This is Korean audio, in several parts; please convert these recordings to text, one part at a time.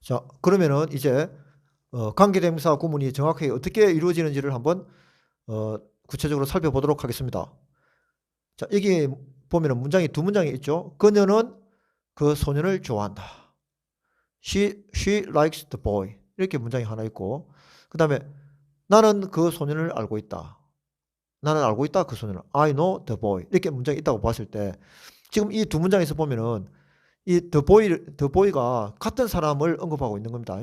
자, 그러면은 이제 관계대명사 구문이 정확하게 어떻게 이루어지는지를 한번 구체적으로 살펴보도록 하겠습니다. 자, 여기 보면은 문장이 두 문장이 있죠. 그녀는 그 소년을 좋아한다. She likes the boy. 이렇게 문장이 하나 있고, 그 다음에 나는 그 소년을 알고 있다. 나는 알고 있다, 그 소년을. I know the boy. 이렇게 문장이 있다고 봤을 때, 지금 이 두 문장에서 보면은 이 the boy가 같은 사람을 언급하고 있는 겁니다.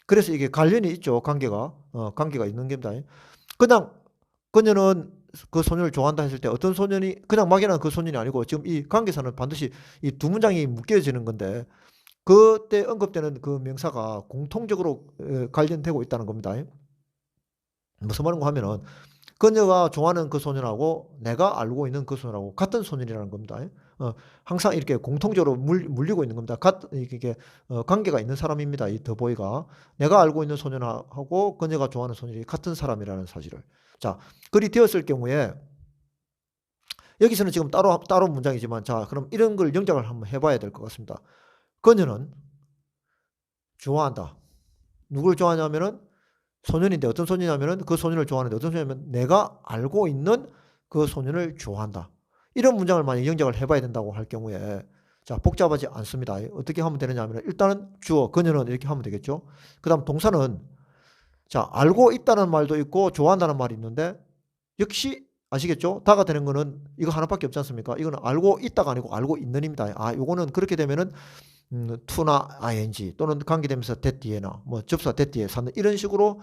그래서 이게 관련이 있죠. 관계가 있는 겁니다. 그냥 그녀는 그 소년을 좋아한다 했을 때 어떤 소년이 그냥 막연한 그 소년이 아니고 지금 이 관계사는 반드시 이 두 문장이 묶여지는 건데 그때 언급되는 그 명사가 공통적으로 관련되고 있다는 겁니다. 무슨 말인가 하면은 그녀가 좋아하는 그 소년하고 내가 알고 있는 그 소년하고 같은 소년이라는 겁니다. 항상 이렇게 공통적으로 물리고 있는 겁니다. 이게 관계가 있는 사람입니다. 이 더보이가 내가 알고 있는 소년하고 그녀가 좋아하는 소년이 같은 사람이라는 사실을. 자, 글이 되었을 경우에 여기서는 지금 따로 문장이지만 자, 그럼 이런 걸 영작을 한번 해봐야 될 것 같습니다. 그녀는 좋아한다. 누굴 좋아하냐면은 소년인데 어떤 소년이냐면은 그 소년을 좋아하는데 어떤 소년이냐면 내가 알고 있는 그 소년을 좋아한다. 이런 문장을 만약 영작을 해봐야 된다고 할 경우에 자, 복잡하지 않습니다. 어떻게 하면 되느냐면 일단은 주어 그녀는 이렇게 하면 되겠죠. 그 다음 동사는 자, 알고 있다는 말도 있고 좋아한다는 말이 있는데 역시 아시겠죠? 다가 되는 거는 이거 하나밖에 없지 않습니까? 이거는 알고 있다가 아니고 알고 있는입니다. 아, 요거는 그렇게 되면은 to나 ing 또는 관계대명사 that 뒤에나 뭐 접사 that 뒤에 사는 이런 식으로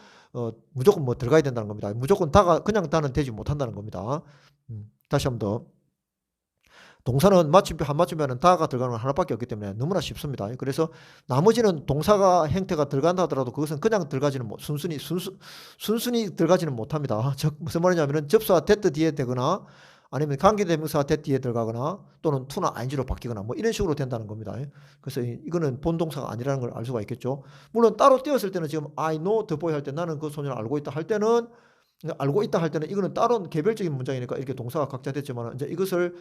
무조건 뭐 들어가야 된다는 겁니다. 무조건 다가 그냥 다는 되지 못한다는 겁니다. 다시 한번 더. 동사는 마침표 한 마침표는 다가 들어가는 건 하나밖에 없기 때문에 너무나 쉽습니다. 그래서 나머지는 동사가 형태가 들어간다 하더라도 그것은 그냥 들어가지는 순순히 들어가지는 못합니다. 즉 무슨 말이냐면은 접사 that 뒤에 되거나 아니면 관계대명사 that 뒤에 들어가거나 또는 to나 ing로 바뀌거나 뭐 이런 식으로 된다는 겁니다. 그래서 이거는 본동사가 아니라는 걸 알 수가 있겠죠. 물론 따로 띄었을 때는 지금 I know the boy 할 때 나는 그 소년을 알고 있다 할 때는 알고 있다 할 때는 이거는 다른 개별적인 문장이니까 이렇게 동사가 각자 됐지만 이제 이것을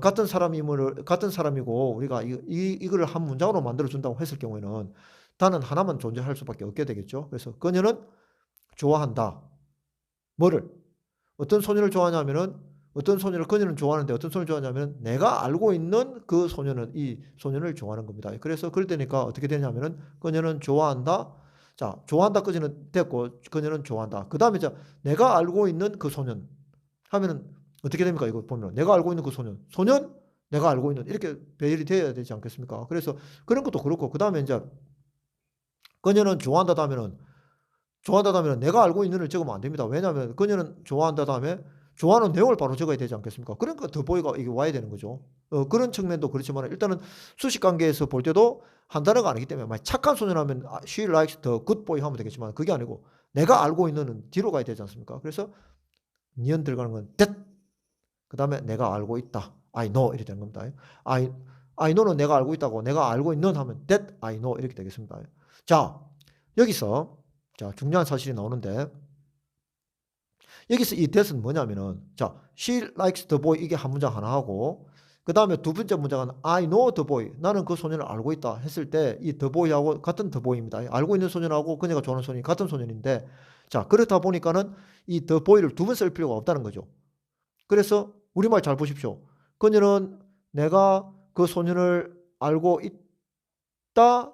같은 사람이고 우리가 이거를 한 문장으로 만들어 준다고 했을 경우에는 단은 하나만 존재할 수밖에 없게 되겠죠. 그래서 그녀는 좋아한다. 뭐를? 어떤 소년을 좋아하냐면은 어떤 소년을 그녀는 좋아하는데 어떤 소년을 좋아하냐면 내가 알고 있는 그 소년은 이 소년을 좋아하는 겁니다. 그래서 그럴 때니까 어떻게 되냐면은 그녀는 좋아한다. 자, 좋아한다 까지는 됐고 그녀는 좋아한다. 그 다음에 자 내가 알고 있는 그 소년 하면은 어떻게 됩니까? 이거 보면 내가 알고 있는 그 소년 내가 알고 있는 이렇게 배열이 되어야 되지 않겠습니까? 그래서 그런 것도 그렇고 그 다음에 이제 그녀는 좋아한다 하면은 내가 알고 있는을 적으면 안 됩니다. 왜냐하면 그녀는 좋아한다 다음에 좋아하는 내용을 바로 적어야 되지 않겠습니까? 그러니까 더보이가 이게 와야 되는 거죠. 그런 측면도 그렇지만 일단은 수식 관계에서 볼 때도 한 단어가 아니기 때문에 만약 착한 소년하면 she likes the good boy 하면 되겠지만 그게 아니고 내가 알고 있는은 뒤로 가야 되지 않습니까? 그래서 니은 들어가는 건 that 그 다음에 내가 알고 있다. I know 이렇게 되는 겁니다. I know는 내가 알고 있다고 내가 알고 있는 하면 that I know 이렇게 되겠습니다. 자, 여기서 자 중요한 사실이 나오는데 여기서 이 that은 뭐냐면은 자 she likes the boy 이게 한 문장 하나 하고 그 다음에 두 번째 문장은 I know the boy 나는 그 소년을 알고 있다 했을 때 이 the boy하고 같은 the boy입니다. 알고 있는 소년하고 그녀가 좋아하는 소년이 같은 소년인데 자 그렇다 보니까는 이 the boy를 두 번 쓸 필요가 없다는 거죠. 그래서 우리말 잘 보십시오. 그녀는 내가 그 소년을 알고 있다.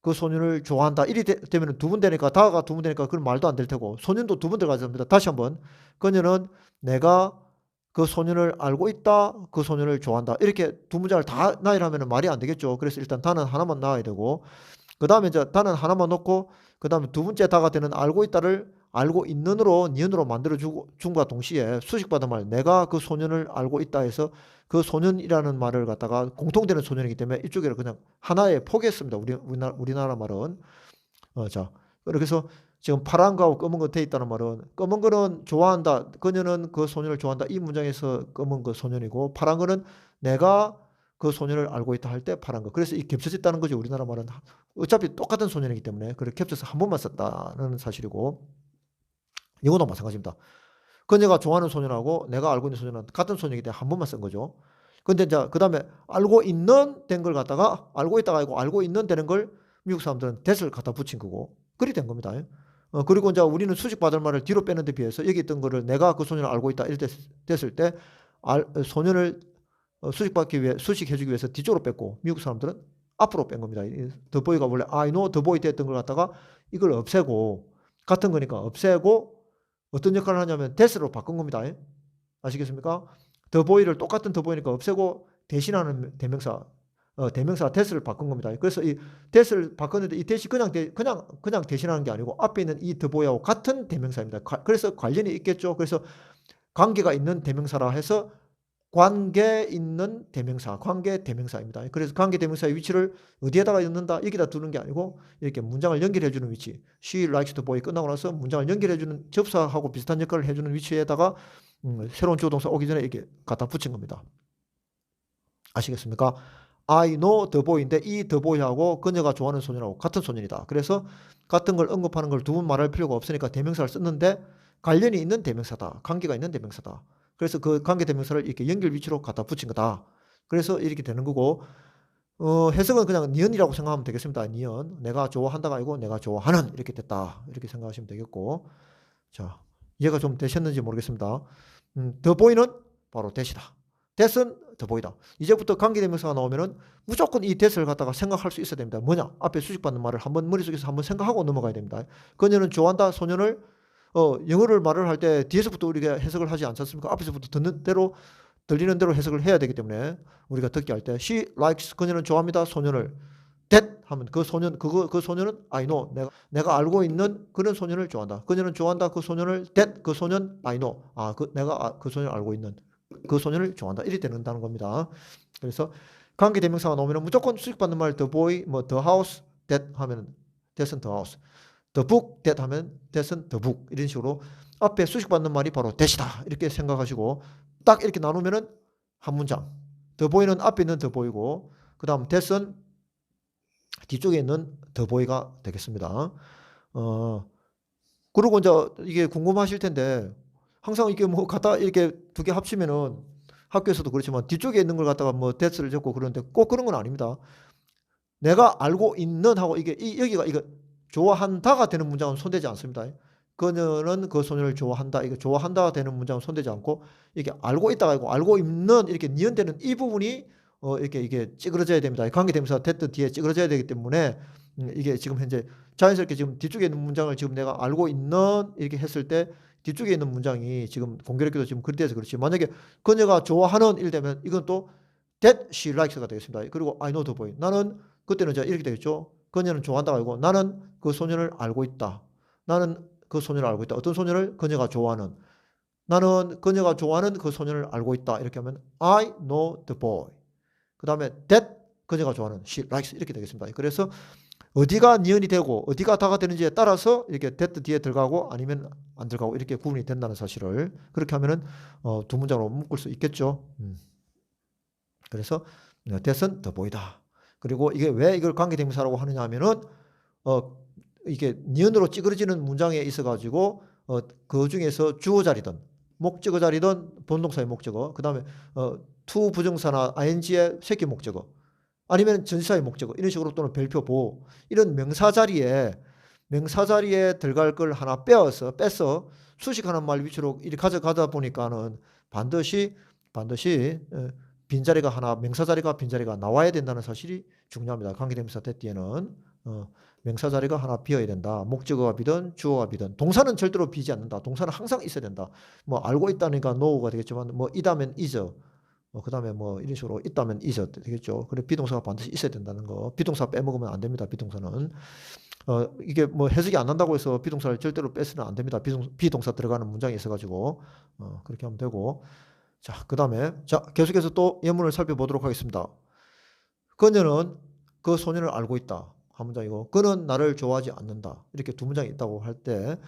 그 소년을 좋아한다. 이리 되면 두 번 되니까 다가 두 번 되니까 그건 말도 안 될 테고 소년도 두 번 들어가야 됩니다. 다시 한번 그녀는 내가 그 소년을 알고 있다. 그 소년을 좋아한다. 이렇게 두 문장을 다 나열하면 말이 안 되겠죠. 그래서 일단 단은 하나만 나와야 되고 그 다음에 이제 단은 하나만 넣고 그 다음에 두 번째 다가 되는 알고 있다를 알고 있는으로 니은으로 만들어 준과 동시에 수식받은 말 내가 그 소년을 알고 있다 해서 그 소년이라는 말을 갖다가 공통되는 소년이기 때문에 이쪽에 그냥 하나에 포기했습니다. 우리나라 말은 자 그래서 지금 파란 거하고 검은 거 돼 있다는 말은 검은 거는 좋아한다. 그녀는 그 소년을 좋아한다. 이 문장에서 검은 거 소년이고 파란 거는 내가 그 소년을 알고 있다 할 때 파란 거. 그래서 이 겹쳐졌다는 거죠. 우리나라 말은 어차피 똑같은 소년이기 때문에 그래 겹쳐서 한 번만 썼다는 사실이고 이거도 마찬가지입니다. 그녀가 좋아하는 소년하고 내가 알고 있는 소년은 같은 소년이기 때문에 한 번만 쓴 거죠. 근데 이제 그 다음에 알고 있는 된 걸 갖다가 알고 있다가 아니고 알고 있는 되는 걸 미국 사람들은 that을 갖다 붙인 거고 그리 된 겁니다. 그리고 이제 우리는 수식받을 말을 뒤로 빼는 데 비해서 여기 있던 거를 내가 그 소년을 알고 있다 이럴 때 됐을 때 소년을 수식해주기 위해서 뒤쪽으로 뺐고 미국 사람들은 앞으로 뺀 겁니다. 더 보이가 원래 I know the boy 됐던 걸 갖다가 이걸 없애고 같은 거니까 없애고 어떤 역할을 하냐면 that으로 바꾼 겁니다. 아시겠습니까? the boy를 똑같은 the boy니까 없애고 대신하는 대명사 대명사 that을 바꾼 겁니다. 그래서 이 that을 바꿨는데 이 that이 그냥 대신하는 게 아니고 앞에 있는 이 the boy하고 같은 대명사입니다. 그래서 관련이 있겠죠. 그래서 관계가 있는 대명사라 해서 관계 있는 대명사, 관계 대명사입니다. 그래서 관계 대명사의 위치를 어디에다가 넣는다? 여기다 두는 게 아니고 이렇게 문장을 연결해주는 위치. She likes the boy 끝나고 나서 문장을 연결해주는 접사하고 비슷한 역할을 해주는 위치에다가 새로운 주어 동사 오기 전에 이렇게 갖다 붙인 겁니다. 아시겠습니까? I know the boy인데 이 the boy하고 그녀가 좋아하는 소년하고 같은 소년이다. 그래서 같은 걸 언급하는 걸 두 번 말할 필요가 없으니까 대명사를 썼는데 관련이 있는 대명사다. 관계가 있는 대명사다. 그래서 그 관계 대명사를 이렇게 연결 위치로 갖다 붙인 거다. 그래서 이렇게 되는 거고 해석은 그냥 니은이라고 생각하면 되겠습니다. 니은. 내가 좋아한다가 아니고 내가 좋아하는 이렇게 됐다. 이렇게 생각하시면 되겠고 자 이해가 좀 되셨는지 모르겠습니다. the boy는 바로 that이다. that은 the boy다. 이제부터 관계대명사가 나오면은 무조건 이 that을 갖다가 생각할 수 있어야 됩니다. 뭐냐? 앞에 수식받는 말을 한번 머릿속에서 한번 생각하고 넘어가야 됩니다. 그녀는 좋아한다 소년을 영어를 말을 할 때 뒤에서부터 우리가 해석을 하지 않습니까? 앞에서부터 들리는 대로 해석을 해야 되기 때문에 우리가 듣기 할 때 she likes 그녀는 좋아합니다 소년을 that 하면 그 소년은 I know 내가 알고 있는 그런 소년을 좋아한다. 그녀는 좋아한다 그 소년을 that 그 소년 I know 내가 그 소년을 알고 있는 그 소년을 좋아한다. 이렇게 된다는 겁니다. 그래서 관계 대명사가 나오면 무조건 수식받는 말 the boy 뭐 the house that 하면 that은 the house the book that 하면 that은 the book 이런 식으로 앞에 수식받는 말이 바로 that이다 이렇게 생각하시고 딱 이렇게 나누면은 한 문장 the boy는 앞에 있는 the boy고 그 다음 that은 뒤쪽에 있는 the boy가 되겠습니다. 그리고 이제 이게 궁금하실 텐데 항상 이게 뭐 갖다 이렇게 두 개 합치면은 학교에서도 그렇지만 뒤쪽에 있는 걸 갖다가 뭐 that을 적고 그러는데 꼭 그런 건 아닙니다. 내가 알고 있는 하고 여기가 이거 좋아한다가 되는 문장은 손대지 않습니다. 그녀는 그 소년을 좋아한다. 이거 좋아한다가 되는 문장은 손대지 않고 이게 알고 있다가 있고 알고 있는 이렇게 니은되는 이 부분이 이게 찌그러져야 됩니다. 관계대명사 that 뒤에 찌그러져야 되기 때문에 이게 지금 현재 자연스럽게 지금 뒤쪽에 있는 문장을 지금 내가 알고 있는 이렇게 했을 때 뒤쪽에 있는 문장이 지금 공교롭게도 지금 그리 돼서 그렇지. 만약에 그녀가 좋아하는 일 되면 이건 또 that she likes가 되겠습니다. 그리고 I know the boy. 나는 그때는 이렇게 되겠죠. 그녀는 좋아한다가 아니고 나는 그 소년을 알고 있다. 나는 그 소년을 알고 있다. 어떤 소년을? 그녀가 좋아하는. 나는 그녀가 좋아하는 그 소년을 알고 있다. 이렇게 하면 I know the boy. 그 다음에 that 그녀가 좋아하는 she likes 이렇게 되겠습니다. 그래서 어디가 니은이 되고 어디가 다가 되는지에 따라서 이렇게 that 뒤에 들어가고 아니면 안 들어가고 이렇게 구분이 된다는 사실을 그렇게 하면은 두 문장으로 묶을 수 있겠죠. 그래서 that은 the boy다. 그리고 이게 왜 이걸 관계대명사라고 하느냐 하면은 이게 니은으로 찌그러지는 문장에 있어 가지고 그 중에서 주어 자리든 목적어 자리든 본동사의 목적어 그 다음에 to 부정사나 ing의 새끼 목적어 아니면 전치사의 목적어 이런 식으로 또는 별표 보호 이런 명사 자리에 들어갈 걸 하나 빼서 수식하는 말 위치로 이렇게 가져가다 보니까는 반드시 빈자리가 하나 명사 자리가 빈자리가 나와야 된다는 사실이 중요합니다. 관계대명사 that 뒤에는 명사 자리가 하나 비어야 된다. 목적어가 비든 주어가 비든 동사는 절대로 비지 않는다. 동사는 항상 있어야 된다. 뭐 알고 있다니까 know가 되겠지만 뭐 있다면 is 그 다음에 뭐 이런 식으로 있다면 is 되겠죠. 그래 비동사가 반드시 있어야 된다는 거. 비동사 빼먹으면 안 됩니다. 비동사는 이게 뭐 해석이 안 난다고 해서 비동사를 절대로 빼서는 안 됩니다. 비동사 들어가는 문장이 있어가지고 그렇게 하면 되고 자 그 다음에 자 계속해서 또 예문을 살펴보도록 하겠습니다. 그녀는 그 소년을 알고 있다. 한 문장이고 그는 나를 좋아하지 않는다. 이렇게 두 문장이 있다고 할 때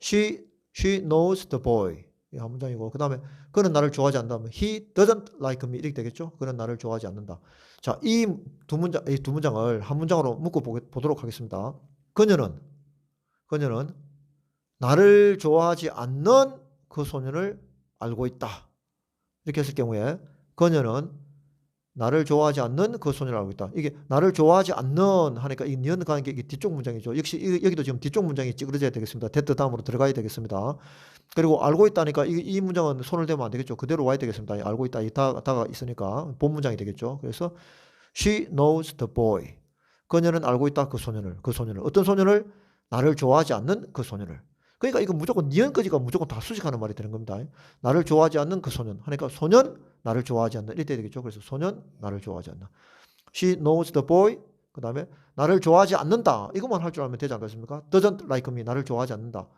she knows the boy 한 문장이고 그 다음에 그는 나를 좋아하지 않는다. he doesn't like me 이렇게 되겠죠. 그는 나를 좋아하지 않는다. 자, 이 두 문장을 한 문장으로 묶어 보도록 하겠습니다. 그녀는 나를 좋아하지 않는 그 소년을 알고 있다. 이렇게 했을 경우에 그녀는 나를 좋아하지 않는 그 소년을 알고 있다. 이게 나를 좋아하지 않는 하니까 이 니은 가는 게 이게 뒤쪽 문장이죠. 역시 여기도 지금 뒤쪽 문장이 찌그러져야 되겠습니다. that 다음으로 들어가야 되겠습니다. 그리고 알고 있다니까 이 문장은 손을 대면 안 되겠죠. 그대로 와야 되겠습니다. 알고 있다. 이 다가 있으니까 본 문장이 되겠죠. 그래서 she knows the boy. 그녀는 알고 있다. 그 소년을. 어떤 소년을? 나를 좋아하지 않는 그 소년을. 그러니까 이거 무조건 니은까지가 무조건 다 수식하는 말이 되는 겁니다. 나를 좋아하지 않는 그 소년. 하니까 소년 나를 좋아하지 않는 이렇게 되겠죠. 그래서 소년 나를 좋아하지 않는. She knows the boy. 그 다음에 나를 좋아하지 않는다. 이것만 할 줄 알면 되지 않겠습니까? Doesn't like me. 나를 좋아하지 않는다.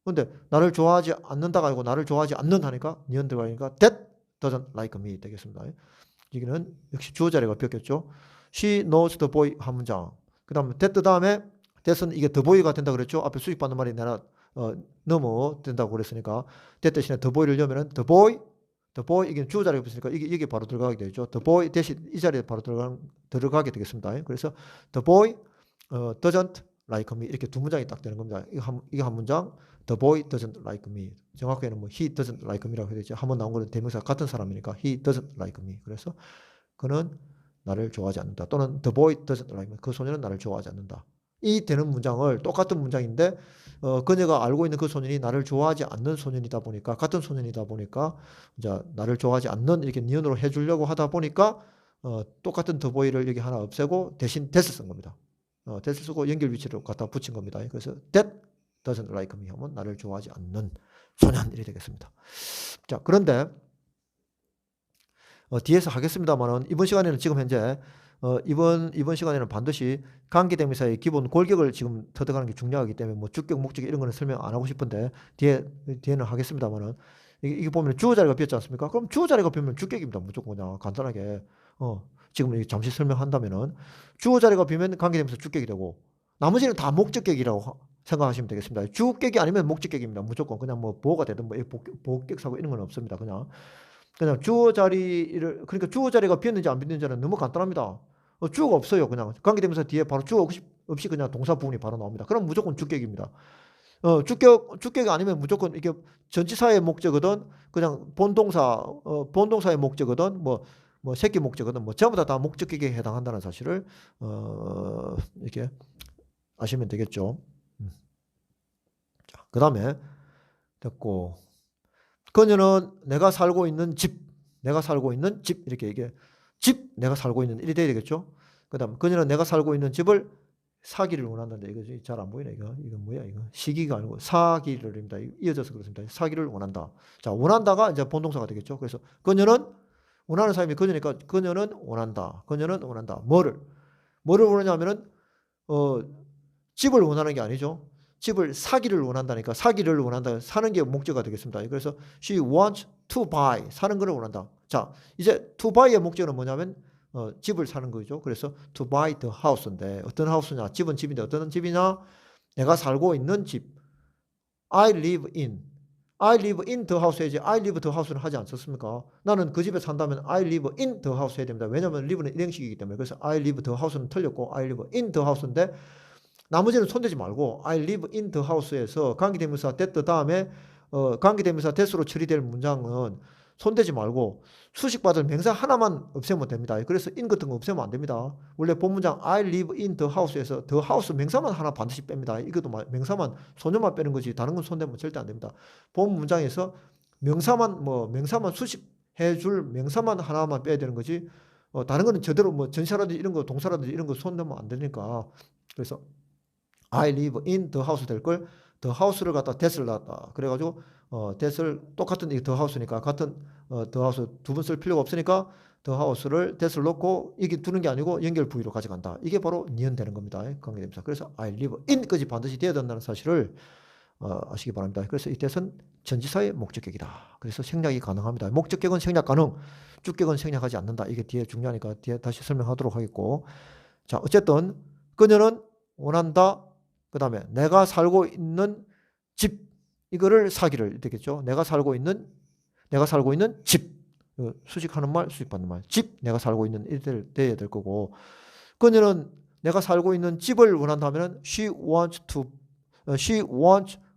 근데 나를 좋아하지 않는다가 아니고 나를 좋아하지 않는 하니까 니은 들어가니까 that doesn't like me 되겠습니다. 여기는 역시 주어 자리가 바뀌었죠. She knows the boy 한 문장. 그 다음에 that 다음에 that은 이게 the boy가 된다 그랬죠. 앞에 수식받는 말이 내가 넘어 된다고 그랬으니까 that 대신에 the boy를 넣으면은 the boy 이게 주어 자리가 있으니까 이게 바로 들어가게 되죠. the boy 대신 이 자리에 바로 들어가게 되겠습니다. 그래서 the boy doesn't like me 이렇게 두 문장이 딱 되는 겁니다. 이게 한 문장. The boy doesn't like me. 정확하게는 뭐 he doesn't like me라고 해야 되죠. 한번 나온 거는 대명사 같은 사람이니까 he doesn't like me. 그래서 그는 나를 좋아하지 않는다. 또는 the boy doesn't like me. 그 소년은 나를 좋아하지 않는다. 이 되는 문장을 똑같은 문장인데 그녀가 알고 있는 그 소년이 나를 좋아하지 않는 소년이다 보니까 같은 소년이다 보니까 이제 나를 좋아하지 않는 이렇게 니은으로 해주려고 하다 보니까 똑같은 the boy를 여기 하나 없애고 대신 that을 쓴 겁니다. that을 쓰고 연결 위치를 갖다 붙인 겁니다. 그래서 that doesn't like me 하면 나를 좋아하지 않는 소년이 되겠습니다. 자, 그런데 뒤에서 하겠습니다만은 이번 시간에는 지금 현재 이번 시간에는 반드시 관계대명사의 기본 골격을 지금 터득하는 게 중요하기 때문에 뭐 주격, 목적 이런 거는 설명 안 하고 싶은데 뒤에는 하겠습니다만은 이게 보면 주어 자리가 비었지 않습니까? 그럼 주어 자리가 비면 주격입니다. 무조건 그냥 간단하게 지금 잠시 설명한다면은 주어 자리가 비면 관계대명사 주격이 되고 나머지는 다 목적격이라고 생각하시면 되겠습니다. 주격이 아니면 목적격입니다. 무조건 그냥 뭐 보호가 되든 뭐 복격사고 이런 건 없습니다. 그냥 주어 자리를 그러니까 주어 자리가 비었는지 안 비었는지는 너무 간단합니다. 주어가 없어요. 그냥 관계대명사 뒤에 바로 주어 없이 그냥 동사 부분이 바로 나옵니다. 그럼 무조건 주격입니다. 주격이 아니면 무조건 이게 전치사의 목적이든 그냥 본동사의 목적이든 뭐 새끼 목적이든 뭐 전부 다 목적격에 해당한다는 사실을 이렇게 아시면 되겠죠. 자, 그 다음에 됐고 그녀는 내가 살고 있는 집 이렇게 이게 내가 살고 있는 일이 돼야 되겠죠. 그 다음 그녀는 내가 살고 있는 집을 사기를 원한다는데 이거 잘 안 보이네. 이거 뭐야 이거 시기가 아니고 사기를입니다. 이어져서 그렇습니다. 사기를 원한다. 자, 원한다가 이제 본동사가 되겠죠. 그래서 그녀는 원하는 사람이 그녀니까 그녀는 원한다. 뭐를 원하냐면은 집을 원하는 게 아니죠. 집을 사기를 원한다니까 사기를 원한다. 사는 게 목적어가 되겠습니다. 그래서 she wants to buy 사는 것을 원한다. 자, 이제 to buy의 목적은 뭐냐면 집을 사는 거죠. 그래서 to buy the house인데 어떤 하우스냐? 집은 집인데 어떤 집이냐? 내가 살고 있는 집. I live in the house 해야지 I live the house는 하지 않습니까? 나는 그 집에 산다면 I live in the house 해야 됩니다. 왜냐하면 live는 일행식이기 때문에. 그래서 I live the house는 틀렸고 I live in the house인데 나머지는 손대지 말고 I live in the house에서 관계대명사 that 다음에 관계대명사 that으로 처리될 문장은 손대지 말고 수식받을 명사 하나만 없애면 됩니다. 그래서 in 같은 거 없애면 안 됩니다. 원래 본문장 I live in the house에서 the house 명사만 하나 반드시 뺍니다. 이것도 명사만 소녀만 빼는 거지 다른 건 손대면 절대 안 됩니다. 본 문장에서 명사만 수식해 줄 명사만 하나만 빼야 되는 거지 다른 거는 저대로 뭐 전사라든지 이런 거 동사라든지 이런 거 손대면 안 되니까 그래서 I live in the house 될 걸 the house를 갖다 that을 넣었다. 그래가지고 that을 똑같은 the house니까 같은 the house 두 번 쓸 필요가 없으니까 the house를 that을 넣고 이게 두는 게 아니고 연결 부위로 가져간다. 이게 바로 니은 되는 겁니다. 관계대명사. 그래서 I live in까지 반드시 되어야 된다는 사실을 아시기 바랍니다. 그래서 이 that은 전치사의 목적격이다. 그래서 생략이 가능합니다. 목적격은 생략 가능, 주격은 생략하지 않는다. 이게 뒤에 중요하니까 뒤에 다시 설명하도록 하겠고 자 어쨌든 그녀는 원한다. 그 다음에 내가 살고 있는 집 이거를 사기를 되겠죠. 내가 살고 있는 집 수식하는 말 수식받는 말 집 내가 살고 있는 일들 돼야 될 거고 그녀는 내가 살고 있는 집을 원한다면 she wants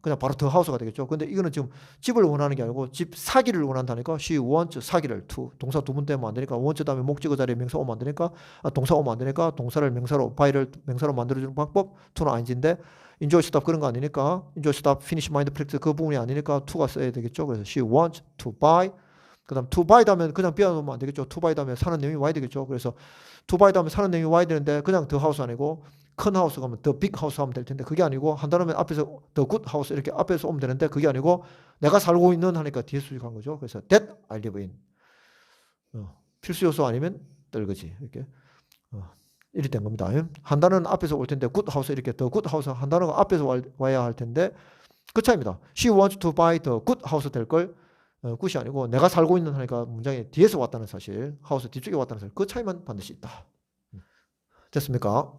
그냥 바로 the house가 되겠죠. 근데 이거는 지금 집을 원하는 게 아니고 집 사기를 원한다니까 she wants 사기를 to 동사 두 번 떼면 안 되니까 want 다음에 목적어 자리에 명사 오면 안 되니까 동사 오면 안 되니까 동사를 명사로 by를 명사로 만들어주는 방법 to는 ing인데 enjoy stop 그런 거 아니니까 enjoy stop finish mind practice 그 부분이 아니니까 to가 써야 되겠죠. 그래서 she wants to buy 그 다음 to buy 다음에 그냥 빼놓으면 안 되겠죠. to buy 다음에 사는 내용이 와야 되겠죠. 그래서 to buy 다음에 사는 내용이 와야 되는데 그냥 the house 아니고 큰 하우스 가면 the big house 하면 될 텐데 그게 아니고 한다면 앞에서 the good house 이렇게 앞에서 오면 되는데 그게 아니고 내가 살고 있는 하니까 뒤에 수식한 거죠. 그래서 that I live in 필수 요소 아니면 떨거지 이렇게 이리 된 겁니다. 한 단어는 앞에서 올 텐데 good house 이렇게 the good house 한 단어가 앞에서 와야 할 텐데 그 차이입니다. She wants to buy the good house 될 걸 good이 아니고 내가 살고 있는 하니까 문장이 뒤에서 왔다는 사실 하우스 뒤쪽에 왔다는 사실 그 차이만 반드시 있다. 됐습니까?